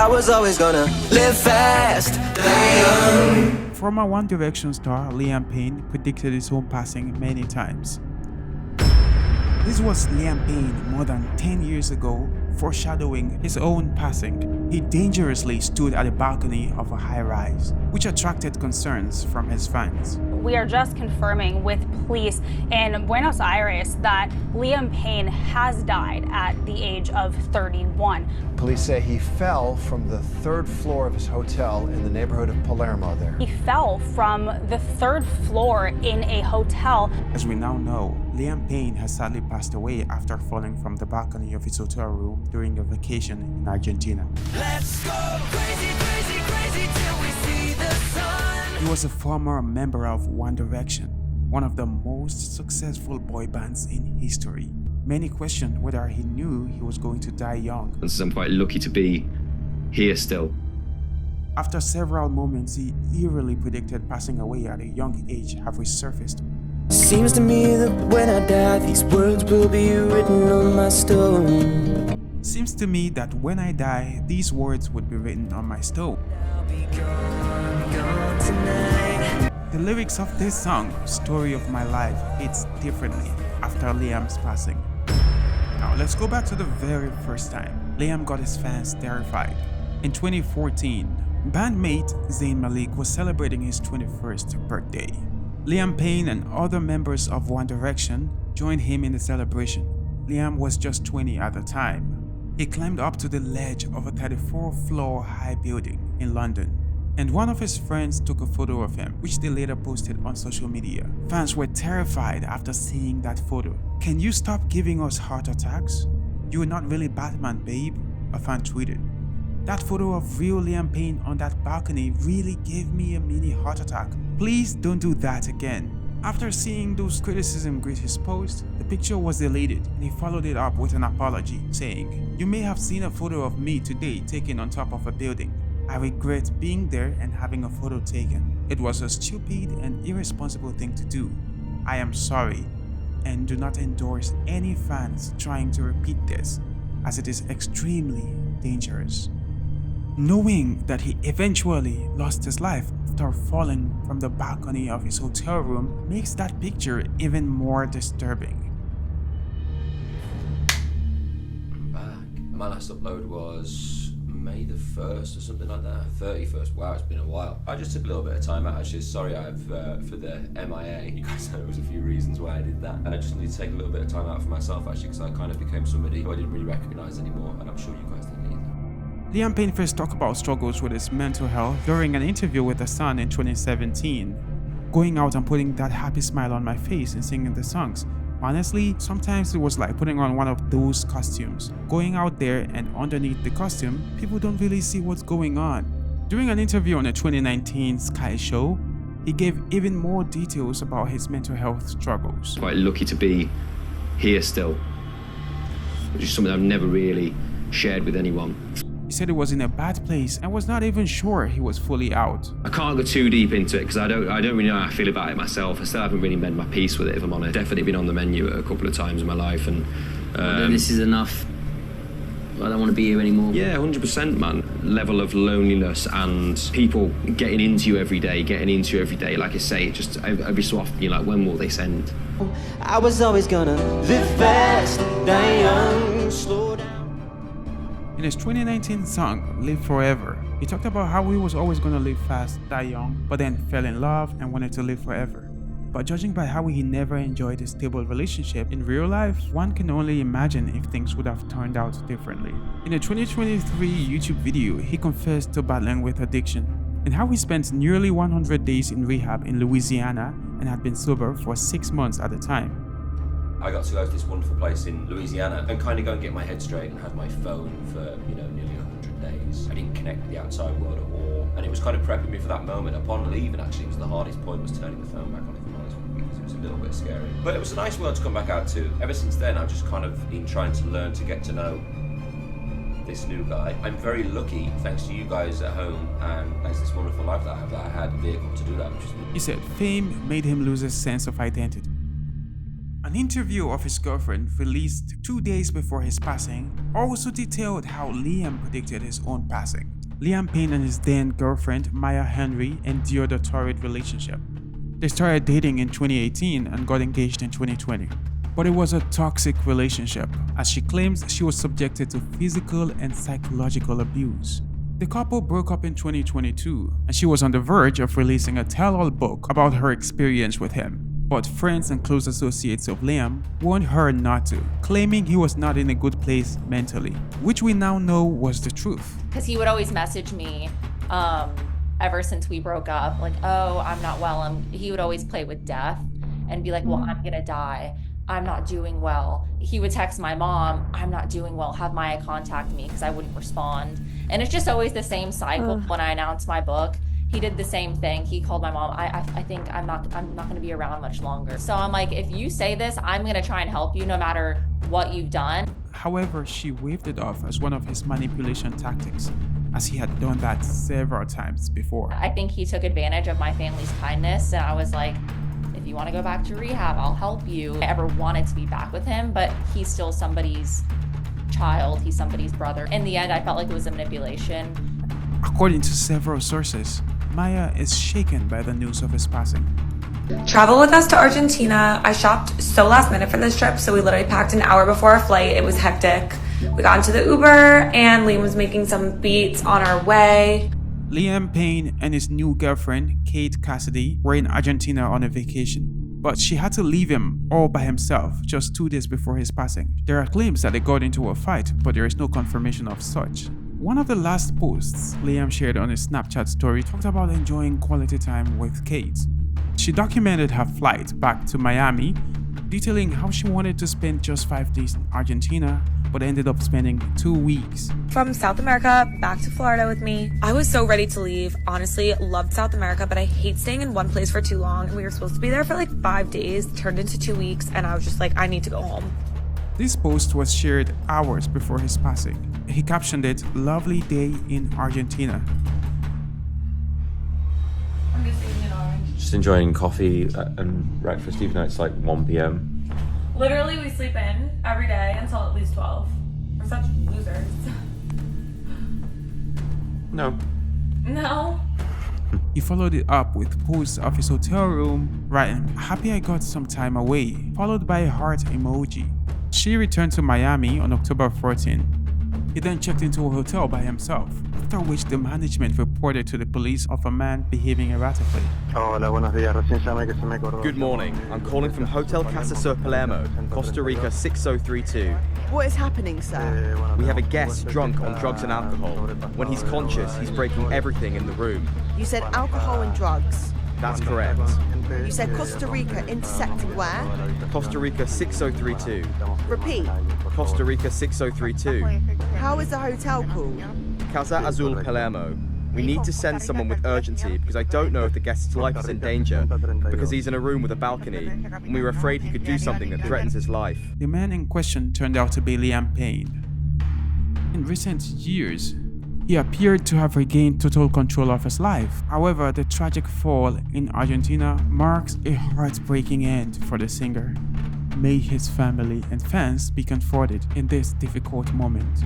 was always gonna live fast, die young. Former One Direction star Liam Payne predicted his own passing many times. This was Liam Payne more than 10 years ago, foreshadowing his own passing. He dangerously stood at the balcony of a high-rise, which attracted concerns from his fans. We are just confirming with police in Buenos Aires that Liam Payne has died at the age of 31. Police say he fell from the third floor of his hotel in the neighborhood of Palermo there. He fell from the third floor in a hotel. As we now know, Liam Payne has sadly passed away after falling from the balcony of his hotel room during a vacation in Argentina. Let's go crazy, crazy, crazy till we see the sun. He was a former member of One Direction, one of the most successful boy bands in history. Many questioned whether he knew he was going to die young. And so I'm quite lucky to be here still. After several moments, he eerily predicted passing away at a young age have resurfaced. Seems to me that when I die, these words will be written on my stone. Seems to me that when I die, these words would be written on my stone. I'll be gone tonight. The lyrics of this song, Story of My Life, hits differently after Liam's passing. Now let's go back to the very first time Liam got his fans terrified. In 2014, bandmate Zayn Malik was celebrating his 21st birthday. Liam Payne and other members of One Direction joined him in the celebration. Liam was just 20 at the time. He climbed up to the ledge of a 34-floor high building in London, and one of his friends took a photo of him, which they later posted on social media. Fans were terrified after seeing that photo. "Can you stop giving us heart attacks? You're not really Batman, babe," a fan tweeted. "That photo of real Liam Payne on that balcony really gave me a mini heart attack. Please don't do that again." After seeing those criticisms greet his post, the picture was deleted and he followed it up with an apology, saying, "You may have seen a photo of me today taken on top of a building. I regret being there and having a photo taken. It was a stupid and irresponsible thing to do. I am sorry and do not endorse any fans trying to repeat this, as it is extremely dangerous." Knowing that he eventually lost his life after falling from the balcony of his hotel room makes that picture even more disturbing. I'm back. My last upload was May the 1st or something like that. 31st. Wow, it's been a while. I just took a little bit of time out actually. Sorry for the MIA. You guys know there was a few reasons why I did that. And I just need to take a little bit of time out for myself actually, because I kind of became somebody who I didn't really recognise anymore, and I'm sure you guys didn't either. Liam Payne first talked about struggles with his mental health during an interview with The Sun in 2017. "Going out and putting that happy smile on my face and singing the songs. Honestly, sometimes it was like putting on one of those costumes. Going out there and underneath the costume, people don't really see what's going on." During an interview on the 2019 Sky show, he gave even more details about his mental health struggles. Quite lucky to be here still, which is something I've never really shared with anyone. He said he was in a bad place and was not even sure he was fully out. I can't go too deep into it because I don't really know how I feel about it myself. I still haven't really made my peace with it, if I'm honest. Definitely been on the menu a couple of times in my life, and this is enough. I don't want to be here anymore. Yeah, 100%, man. Level of loneliness and people getting into you every day. Like I say, just every so often you're like, when will they send? I was always gonna live fast, die young, slow down. In his 2019 song, Live Forever, he talked about how he was always going to live fast, die young, but then fell in love and wanted to live forever. But judging by how he never enjoyed a stable relationship in real life, one can only imagine if things would have turned out differently. In a 2023 YouTube video, he confessed to battling with addiction and how he spent nearly 100 days in rehab in Louisiana and had been sober for 6 months at a time. I got to go to this wonderful place in Louisiana and kind of go and get my head straight, and had my phone for, nearly 100 days. I didn't connect with the outside world at all, and it was kind of prepping me for that moment. Upon leaving, actually, it was the hardest point, was turning the phone back on, if I'm honest with you, because it was a little bit scary. But it was a nice world to come back out to. Ever since then, I've just kind of been trying to learn to get to know this new guy. I'm very lucky, thanks to you guys at home, and thanks to this wonderful life that I have, that I had a vehicle to do that, which is... He said fame made him lose his sense of identity. An interview of his girlfriend, released 2 days before his passing, also detailed how Liam predicted his own passing. Liam Payne and his then girlfriend Maya Henry endured a torrid relationship. They started dating in 2018 and got engaged in 2020. But it was a toxic relationship, as she claims she was subjected to physical and psychological abuse. The couple broke up in 2022, and she was on the verge of releasing a tell-all book about her experience with him. But friends and close associates of Liam warned her not to, claiming he was not in a good place mentally, which we now know was the truth. Because he would always message me ever since we broke up, like, oh, I'm not well. He would always play with death and be like, well, I'm gonna die. I'm not doing well. He would text my mom, I'm not doing well, have Maya contact me, because I wouldn't respond. And it's just always the same cycle. When I announced my book, he did the same thing. He called my mom, I think I'm not gonna be around much longer. So I'm like, if you say this, I'm gonna try and help you no matter what you've done. However, she waved it off as one of his manipulation tactics, as he had done that several times before. I think he took advantage of my family's kindness, and I was like, if you want to go back to rehab, I'll help you. I ever wanted to be back with him, but he's still somebody's child, he's somebody's brother. In the end, I felt like it was a manipulation. According to several sources, Maya is shaken by the news of his passing. Travel with us to Argentina. I shopped so last minute for this trip, so we literally packed an hour before our flight. It was hectic. We got into the Uber, and Liam was making some beats on our way. Liam Payne and his new girlfriend, Kate Cassidy, were in Argentina on a vacation. But she had to leave him all by himself just 2 days before his passing. There are claims that they got into a fight, but there is no confirmation of such. One of the last posts Liam shared on his Snapchat story talked about enjoying quality time with Kate. She documented her flight back to Miami, detailing how she wanted to spend just 5 days in Argentina, but ended up spending 2 weeks. From South America back to Florida with me. I was so ready to leave. Honestly, loved South America, but I hate staying in one place for too long. And we were supposed to be there for like 5 days, turned into 2 weeks, and I was just like, I need to go home. This post was shared hours before his passing. He captioned it, "Lovely day in Argentina." I'm just eating an orange. Just enjoying coffee and breakfast, even though it's like 1 p.m. Literally, we sleep in every day until at least 12. We're such losers. No. No. He followed it up with posts of his hotel room, writing, "Happy I got some time away," followed by a heart emoji. She returned to Miami on October 14. He then checked into a hotel by himself, after which the management reported to the police of a man behaving erratically. Good morning. I'm calling from Hotel Casa Sur Palermo, Costa Rica 6032. What is happening, sir? We have a guest drunk on drugs and alcohol. When he's conscious, he's breaking everything in the room. You said alcohol and drugs. That's correct. You said Costa Rica intersecting where? Costa Rica 6032. Repeat. Costa Rica 6032. How is the hotel called? Casa Azul Palermo. We need to send someone with urgency because I don't know if the guest's life is in danger, because he's in a room with a balcony and we were afraid he could do something that threatens his life. The man in question turned out to be Liam Payne. In recent years, he appeared to have regained total control of his life. However, the tragic fall in Argentina marks a heartbreaking end for the singer. May his family and fans be comforted in this difficult moment.